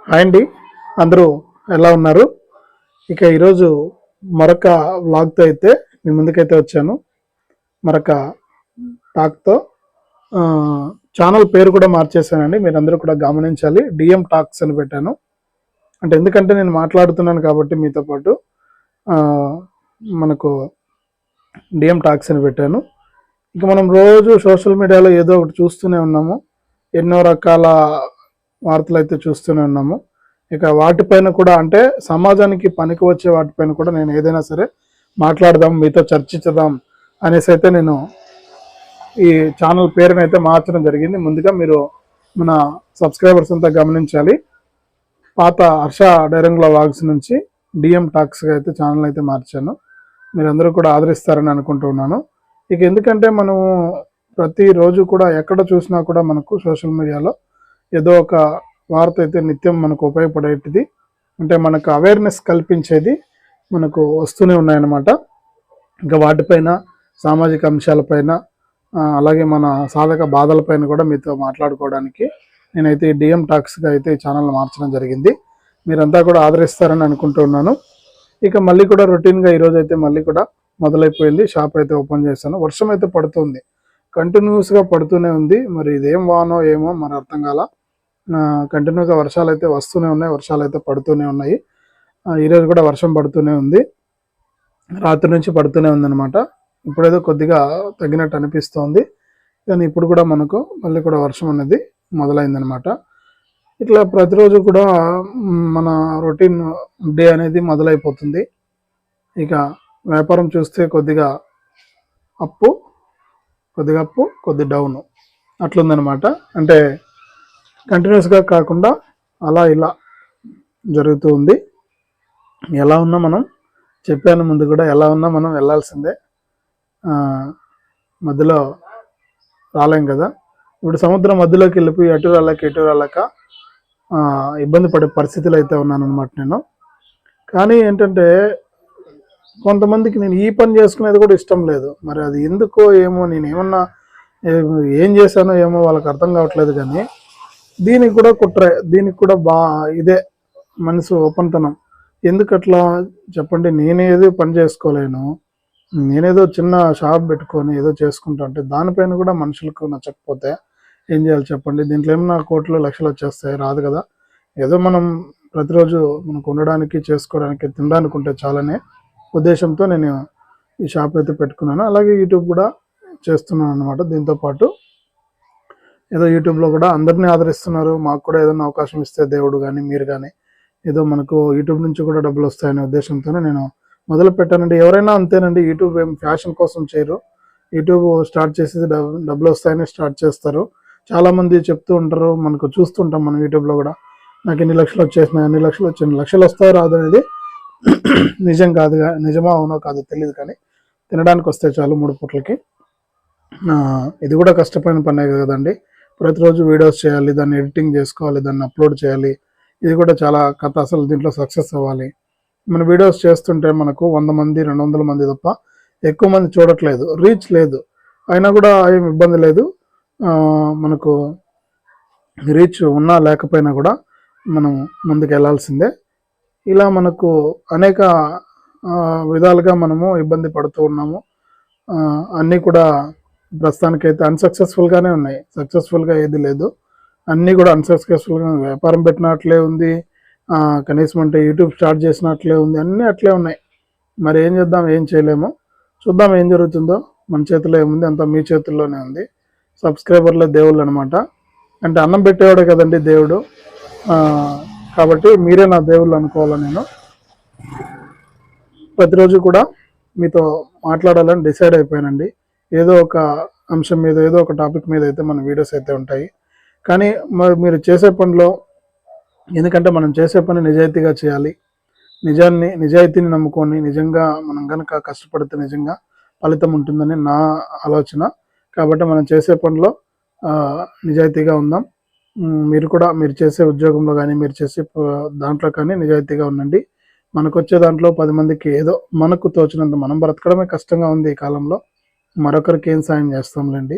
Hi అండి, అందరూ ఎలా ఉన్నారు? ఇక ఈరోజు మరొక వ్లాగ్తో అయితే మీ ముందుకైతే వచ్చాను. మరొక టాక్తో ఛానల్ పేరు కూడా మార్చేశానండి. మీరందరూ కూడా గమనించాలి. డిఎం టాక్స్ అని పెట్టాను. అంటే ఎందుకంటే నేను మాట్లాడుతున్నాను కాబట్టి మీతో పాటు మనకు డిఎం టాక్స్ అని పెట్టాను. ఇక మనం రోజు సోషల్ మీడియాలో ఏదో ఒకటి చూస్తూనే ఉన్నాము. ఎన్నో రకాల వార్తలు అయితే చూస్తూనే ఉన్నాము. ఇక వాటిపైన కూడా అంటే సమాజానికి పనికి వచ్చే వాటిపైన కూడా నేను ఏదైనా సరే మాట్లాడదాం, మీతో చర్చించదాం అనేసి అయితే నేను ఈ ఛానల్ పేరుని అయితే మార్చడం జరిగింది. ముందుగా మీరు మన సబ్స్క్రైబర్స్ అంతా గమనించాలి. పాత హర్ష డైరంగుల వ్లాగ్స్ నుంచి డిఎం టాక్స్గా అయితే ఛానల్ అయితే మార్చాను. మీరందరూ కూడా ఆదరిస్తారని అనుకుంటున్నాను. ఇక ఎందుకంటే మనము ప్రతిరోజు కూడా ఎక్కడ చూసినా కూడా మనకు సోషల్ మీడియాలో ఏదో ఒక వార్త అయితే నిత్యం మనకు ఉపయోగపడేటిది, అంటే మనకు అవేర్నెస్ కల్పించేది మనకు వస్తూనే ఉన్నాయన్నమాట. ఇంకా వాటిపైన సామాజిక అంశాలపైన అలాగే మన సాధక బాధలపైన కూడా మీతో మాట్లాడుకోవడానికి నేనైతే ఈ డిఎం టాక్స్గా అయితే ఈ ఛానల్ మార్చడం జరిగింది. మీరంతా కూడా ఆదరిస్తారని అనుకుంటున్నాను. ఇక మళ్ళీ కూడా రొటీన్గా ఈరోజు అయితే మళ్ళీ కూడా మొదలైపోయింది. షాప్ అయితే ఓపెన్ చేశాను. వర్షం అయితే పడుతుంది, కంటిన్యూస్గా పడుతూనే ఉంది. మరి ఇదేం వానో ఏమో మరి అర్థం కాల. కంటిన్యూగా వర్షాలు అయితే వస్తూనే ఉన్నాయి, వర్షాలు అయితే పడుతూనే ఉన్నాయి. ఈరోజు కూడా వర్షం పడుతూనే ఉంది, రాత్రి నుంచి పడుతూనే ఉందన్నమాట. ఇప్పుడేదో కొద్దిగా తగ్గినట్టు అనిపిస్తోంది, కానీ ఇప్పుడు కూడా మనకు మళ్ళీ కూడా వర్షం అనేది మొదలైందనమాట. ఇట్లా ప్రతిరోజు కూడా మన రొటీన్ డే అనేది మొదలైపోతుంది. ఇక వ్యాపారం చూస్తే కొద్దిగా అప్పు కొద్ది డౌను అట్లుందనమాట. అంటే కంటిన్యూస్గా కాకుండా అలా ఇలా జరుగుతూ ఉంది. ఎలా ఉన్నా మనం చెప్పాను ముందు కూడా, ఎలా ఉన్నా మనం వెళ్ళాల్సిందే, మధ్యలో రాలేం కదా. ఇప్పుడు సముద్రం మధ్యలోకి వెళ్ళిపోయి ఎటు రాలేక ఇబ్బంది పడే పరిస్థితులు అయితే ఉన్నాను అనమాట నేను. కానీ ఏంటంటే కొంతమందికి నేను ఈ పని చేసుకునేది కూడా ఇష్టం లేదు. మరి అది ఎందుకో ఏమో, నేను ఏమన్నా ఏం చేశానో ఏమో వాళ్ళకి అర్థం కావట్లేదు. కానీ దీనికి కూడా కుట్రే, దీనికి కూడా ఇదే మనసు ఓపెన్తనం. ఎందుకట్లా చెప్పండి? నేనేదో పని చేసుకోలేను, నేనేదో చిన్న షాప్ పెట్టుకొని ఏదో చేసుకుంటా అంటే దానిపైన కూడా మనుషులకు నచ్చకపోతే ఏం చేయాలి చెప్పండి? దీంట్లో ఏమన్నా కోట్లు లక్షలు వచ్చేస్తాయి? రాదు కదా. ఏదో మనం ప్రతిరోజు మనకు ఉండడానికి, చేసుకోవడానికి, తినడానికి ఉంటే చాలనే ఉద్దేశంతో నేను ఈ షాప్ అయితే పెట్టుకున్నాను. అలాగే యూట్యూబ్ కూడా చేస్తున్నాను అనమాట. దీంతోపాటు ఏదో యూట్యూబ్లో కూడా అందరినీ ఆదరిస్తున్నారు, మాకు కూడా ఏదైనా అవకాశం ఇస్తే దేవుడు కానీ మీరు కానీ ఏదో మనకు యూట్యూబ్ నుంచి కూడా డబ్బులు వస్తాయనే ఉద్దేశంతోనే నేను మొదలు పెట్టానండి. ఎవరైనా అంతేనండి, యూట్యూబ్ ఏం ఫ్యాషన్ కోసం చేయరు. యూట్యూబ్ స్టార్ట్ చేసేది డబ్బులు వస్తాయని స్టార్ట్ చేస్తారు. చాలామంది చెప్తూ ఉంటారు, మనకు చూస్తుంటాం మనం యూట్యూబ్లో కూడా, నాకు ఎన్ని లక్షలు వచ్చేసినాయి, అన్ని లక్షలు వచ్చాయి. లక్షలు వస్తాయో రాదు అనేది నిజం కాదు, నిజమో అవునో కాదు తెలియదు, కానీ తినడానికి వస్తే చాలు 3 పూటలకి. ఇది కూడా కష్టమైన పనే కదండి. ప్రతిరోజు వీడియోస్ చేయాలి, దాన్ని ఎడిటింగ్ చేసుకోవాలి, దాన్ని అప్లోడ్ చేయాలి. ఇది కూడా చాలా కథ. అసలు దీంట్లో సక్సెస్ అవ్వాలి. మన వీడియోస్ చేస్తుంటే మనకు 100 మంది 200 మంది తప్ప ఎక్కువ మంది చూడట్లేదు, రీచ్ లేదు. అయినా కూడా ఏం ఇబ్బంది లేదు, మనకు రీచ్ ఉన్నా లేకపోయినా కూడా మనం ముందుకు వెళ్ళాల్సిందే. ఇలా మనకు అనేక విధాలుగా మనము ఇబ్బంది పడుతూ ఉన్నాము. అన్నీ కూడా ప్రస్తుతానికైతే అన్సక్సెస్ఫుల్గానే ఉన్నాయి, సక్సెస్ఫుల్గా ఏది లేదు. అన్నీ కూడా అన్సక్సెస్ఫుల్గా. వ్యాపారం పెట్టినట్లే ఉంది, కనీసం అంటే యూట్యూబ్ స్టార్ట్ చేసినట్లే ఉంది, అన్నీ అట్లే ఉన్నాయి. మరి ఏం చేద్దాం, ఏం చేయలేము. చూద్దాం ఏం జరుగుతుందో. మన చేతిలో ఏముంది, అంతా మీ చేతుల్లోనే ఉంది. సబ్స్క్రైబర్లే దేవుళ్ళు అనమాట. అంటే అన్నం పెట్టేవాడే కదండి దేవుడు. కాబట్టి మీరే నా దేవుళ్ళు అనుకోవాలి. నేను ప్రతిరోజు కూడా మీతో మాట్లాడాలని డిసైడ్ అయిపోయానండి. ఏదో ఒక అంశం మీద, ఏదో ఒక టాపిక్ మీద అయితే మన వీడియోస్ అయితే ఉంటాయి. కానీ మీరు చేసే పనిలో, ఎందుకంటే మనం చేసే పని నిజాయితీగా చేయాలి. నిజాయితీని నమ్ముకొని నిజంగా మనం కనుక కష్టపడితే నిజంగా ఫలితం ఉంటుందని నా ఆలోచన. కాబట్టి మనం చేసే పనిలో నిజాయితీగా ఉందాం. మీరు కూడా మీరు చేసే ఉద్యోగంలో కానీ, మీరు చేసే దాంట్లో కానీ నిజాయితీగా ఉండండి. మనకు వచ్చే దాంట్లో 10 మందికి ఏదో మనకు తోచినంత, మనం బ్రతకడమే కష్టంగా ఉంది ఈ కాలంలో, మరొకరికి ఏం సాయం చేస్తాంలేండి.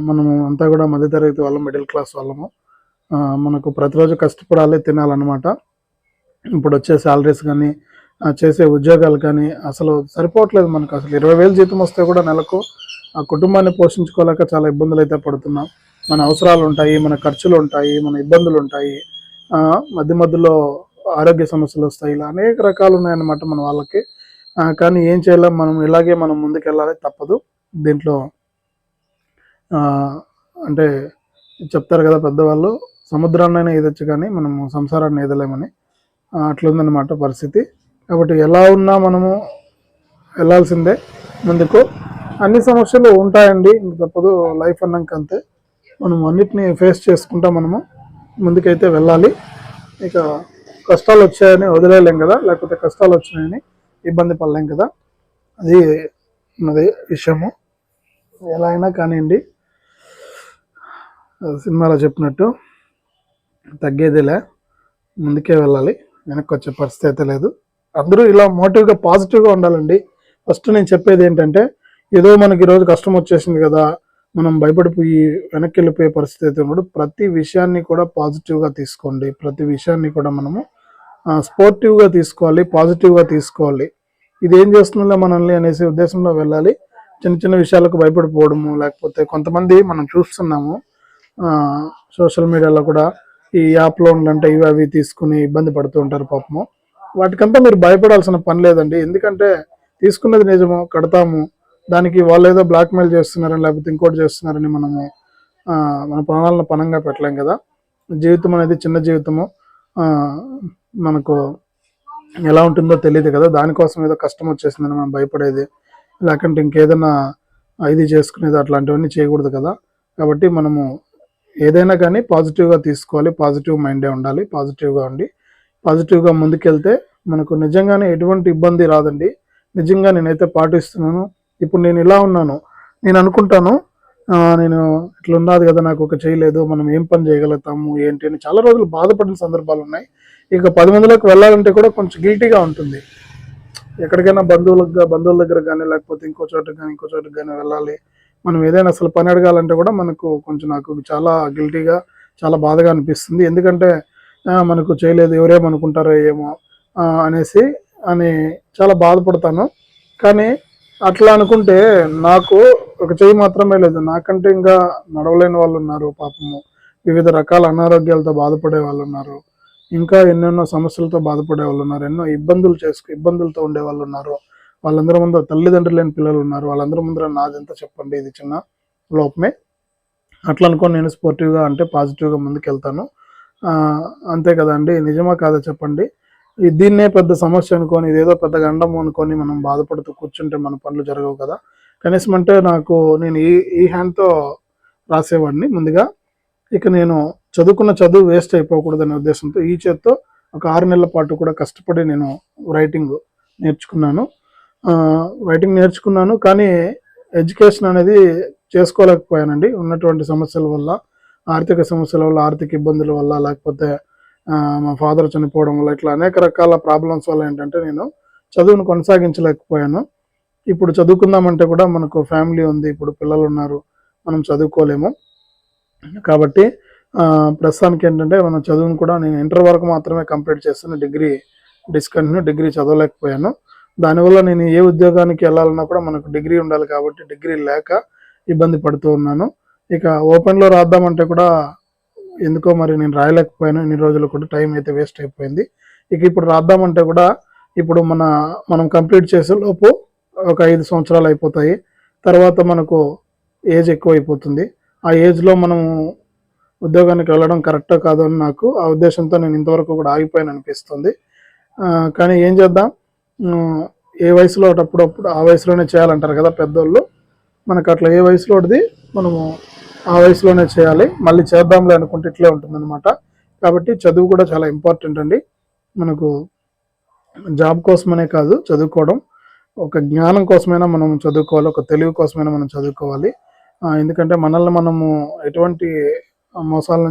మనము అంతా కూడా మధ్యతరగతి వాళ్ళం, మిడిల్ క్లాస్ వాళ్ళము. మనకు ప్రతిరోజు కష్టపడాలి, తినాలన్నమాట. ఇప్పుడు వచ్చే శాలరీస్ కానీ చేసే ఉద్యోగాలు కానీ అసలు సరిపోవట్లేదు మనకు. అసలు 20,000 జీతం వస్తే కూడా నెలకు ఆ కుటుంబాన్ని పోషించుకోలేక చాలా ఇబ్బందులు అయితే పడుతున్నాం. మన అవసరాలు ఉంటాయి, మన ఖర్చులు ఉంటాయి, మన ఇబ్బందులు ఉంటాయి, మధ్య మధ్యలో ఆరోగ్య సమస్యలు వస్తాయి. ఇలా అనేక రకాలు ఉన్నాయన్నమాట మన వాళ్ళకి. కానీ ఏం చేయలేం, మనం ఇలాగే మనం ముందుకెళ్ళాలి, తప్పదు. దీంట్లో అంటే చెప్తారు కదా పెద్దవాళ్ళు, సముద్రాన్నైనా ఈదొచ్చు కానీ మనము సంసారాన్ని ఈదలేమని. అట్లుందన్నమాట పరిస్థితి. కాబట్టి ఎలా ఉన్నా మనము వెళ్ళాల్సిందే ముందుకు. అన్ని సమస్యలు ఉంటాయండి, ఇంక తప్పదు, లైఫ్ అన్నాక అంతే. మనం అన్నిటిని ఫేస్ చేసుకుంటా మనము ముందుకైతే వెళ్ళాలి. ఇక కష్టాలు వచ్చాయని వదిలేయలేం కదా, లేకపోతే కష్టాలు వచ్చినాయని ఇబ్బంది పడలేం కదా, అది ఉన్నది విషయము. ఎలా అయినా కానివ్వండి, సినిమాలో చెప్పినట్టు తగ్గేదిలే, ముందుకే వెళ్ళాలి, వెనక్కి వచ్చే పరిస్థితి అయితే లేదు. అందరూ ఇలా మోటివ్గా పాజిటివ్గా ఉండాలండి. ఫస్ట్ నేను చెప్పేది ఏంటంటే, ఏదో మనకి ఈరోజు కష్టం వచ్చేసింది కదా, మనం భయపడిపోయి వెనక్కి వెళ్ళిపోయే పరిస్థితి అయితే ఉన్నప్పుడు ప్రతి విషయాన్ని కూడా పాజిటివ్గా తీసుకోండి. ప్రతి విషయాన్ని కూడా మనము స్పోర్టివ్గా తీసుకోవాలి, పాజిటివ్గా తీసుకోవాలి. ఇది ఏం చేస్తుందో మనల్ని అనేసి ఉద్దేశంలో వెళ్ళాలి. చిన్న చిన్న విషయాలకు భయపడిపోవడము, లేకపోతే కొంతమంది మనం చూస్తున్నాము సోషల్ మీడియాలో కూడా ఈ యాప్ లోన్లు అంటే ఇవి అవి తీసుకుని ఇబ్బంది పడుతూ ఉంటారు పాపము. వాటికంతా మీరు భయపడాల్సిన పని లేదండి. ఎందుకంటే తీసుకున్నది నిజము, కడతాము. దానికి వాళ్ళు ఏదో బ్లాక్మెయిల్ చేస్తున్నారని లేకపోతే ఇంకోటి చేస్తున్నారని మనము మన ప్రాణాలను పణంగా పెట్టలేం కదా. జీవితం అనేది చిన్న జీవితము, మనకు ఎలా ఉంటుందో తెలియదు కదా. దానికోసం ఏదో కష్టం వచ్చేసిందని మనం భయపడేది, లేకుంటే ఇంకేదైనా ఇది చేసుకునేది, అట్లాంటివన్నీ చేయకూడదు కదా. కాబట్టి మనము ఏదైనా కానీ పాజిటివ్గా తీసుకోవాలి, పాజిటివ్ మైండే ఉండాలి. పాజిటివ్గా ఉండి పాజిటివ్గా ముందుకెళ్తే మనకు నిజంగానే ఎటువంటి ఇబ్బంది రాదండి. నిజంగా నేనైతే పాటిస్తున్నాను. ఇప్పుడు నేను ఇలా ఉన్నాను, నేను అనుకుంటాను నేను ఇట్లా ఉన్నది కదా, నాకు ఒక చేయలేదు, మనం ఏం పని చేయగలుగుతాము ఏంటి అని చాలా రోజులు బాధపడిన సందర్భాలు ఉన్నాయి. ఇక 10 మందిలోకి వెళ్ళాలంటే కూడా కొంచెం గిల్టీగా ఉంటుంది. ఎక్కడికైనా బంధువుల దగ్గర కానీ లేకపోతే ఇంకో చోటకి కానీ వెళ్ళాలి. మనం ఏదైనా అసలు పని అడగాలంటే కూడా మనకు కొంచెం, నాకు చాలా గిల్టీగా, చాలా బాధగా అనిపిస్తుంది. ఎందుకంటే మనకు చేయలేదు, ఎవరేమనుకుంటారో ఏమో అనేసి చాలా బాధపడతాను. కానీ అట్లా అనుకుంటే నాకు ఒక చెయ్యి మాత్రమే లేదు, నాకంటే ఇంకా నడవలేని వాళ్ళు ఉన్నారు పాపము. వివిధ రకాల అనారోగ్యాలతో బాధపడే వాళ్ళు ఉన్నారు, ఇంకా ఎన్నెన్నో సమస్యలతో బాధపడే వాళ్ళు ఉన్నారు, ఎన్నో ఇబ్బందులతో ఉండే వాళ్ళు ఉన్నారు. వాళ్ళందరి ముందు తల్లిదండ్రులు లేని పిల్లలు ఉన్నారు. వాళ్ళందరి ముందర నాదెంత చెప్పండి, ఇది చిన్న లోపమే. అట్లా అనుకోని నేను స్పోర్టివ్గా అంటే పాజిటివ్గా ముందుకెళ్తాను. అంతే కదండి, నిజమా కాదా చెప్పండి. దీన్నే పెద్ద సమస్య అనుకొని, ఇదేదో పెద్ద గండం అనుకొని మనం బాధపడుతూ కూర్చుంటే మన పనులు జరగవు కదా. కనీసం అంటే నేను ఈ హ్యాండ్తో రాసేవాడిని ముందుగా. ఇక నేను చదువుకున్న చదువు వేస్ట్ అయిపోకూడదనే ఉద్దేశంతో ఈ చేత్తో ఒక 6 నెలల పాటు కూడా కష్టపడి నేను రైటింగ్ నేర్చుకున్నాను. కానీ ఎడ్యుకేషన్ అనేది చేసుకోలేకపోయానండి. ఉన్నటువంటి సమస్యల వల్ల, ఆర్థిక సమస్యల వల్ల, ఆర్థిక ఇబ్బందుల వల్ల, లేకపోతే మా ఫాదర్ చనిపోవడం వల్ల, ఇట్లా అనేక రకాల ప్రాబ్లమ్స్ వల్ల ఏంటంటే నేను చదువును కొనసాగించలేకపోయాను. ఇప్పుడు చదువుకుందామంటే కూడా మనకు ఫ్యామిలీ ఉంది, ఇప్పుడు పిల్లలు ఉన్నారు, మనం చదువుకోలేము. కాబట్టి ప్రస్తుతానికి ఏంటంటే మనం చదువును కూడా నేను ఇంటర్ వరకు మాత్రమే కంప్లీట్ చేస్తాను. డిగ్రీ చదవలేకపోయాను. దానివల్ల నేను ఏ ఉద్యోగానికి వెళ్ళాలన్నా కూడా మనకు డిగ్రీ ఉండాలి. కాబట్టి డిగ్రీ లేక ఇబ్బంది పడుతూ ఉన్నాను. ఇక ఓపెన్లో రాద్దామంటే కూడా ఎందుకో మరి నేను రాయలేకపోయాను. ఇన్ని రోజులు కూడా టైం అయితే వేస్ట్ అయిపోయింది. ఇక ఇప్పుడు రాద్దామంటే కూడా ఇప్పుడు మనం కంప్లీట్ చేసే లోపు ఒక 5 సంవత్సరాలు అయిపోతాయి. తర్వాత మనకు ఏజ్ ఎక్కువ అయిపోతుంది. ఆ ఏజ్లో మనము ఉద్యోగానికి వెళ్ళడం కరెక్టో కాదో అని నాకు ఆ ఉద్దేశంతో నేను ఇంతవరకు కూడా ఆగిపోయాను అనిపిస్తుంది. కానీ ఏం చేద్దాం, ఏ వయసులో అప్పుడప్పుడు ఆ వయసులోనే చేయాలంటారు కదా పెద్దోళ్ళు. మనకు అట్లా ఏ వయసులోది మనము ఆ వయసులోనే చేయాలి. మళ్ళీ చేద్దాంలే అనుకుంటే ఇట్లే ఉంటుందన్నమాట. కాబట్టి చదువు కూడా చాలా ఇంపార్టెంట్ అండి. మనకు జాబ్ కోసమనే కాదు చదువుకోవడం, ఒక జ్ఞానం కోసమైనా మనం చదువుకోవాలి, ఒక తెలివి కోసమైనా మనం చదువుకోవాలి. ఎందుకంటే మనల్ని మనము ఎటువంటి మోసాల నుంచి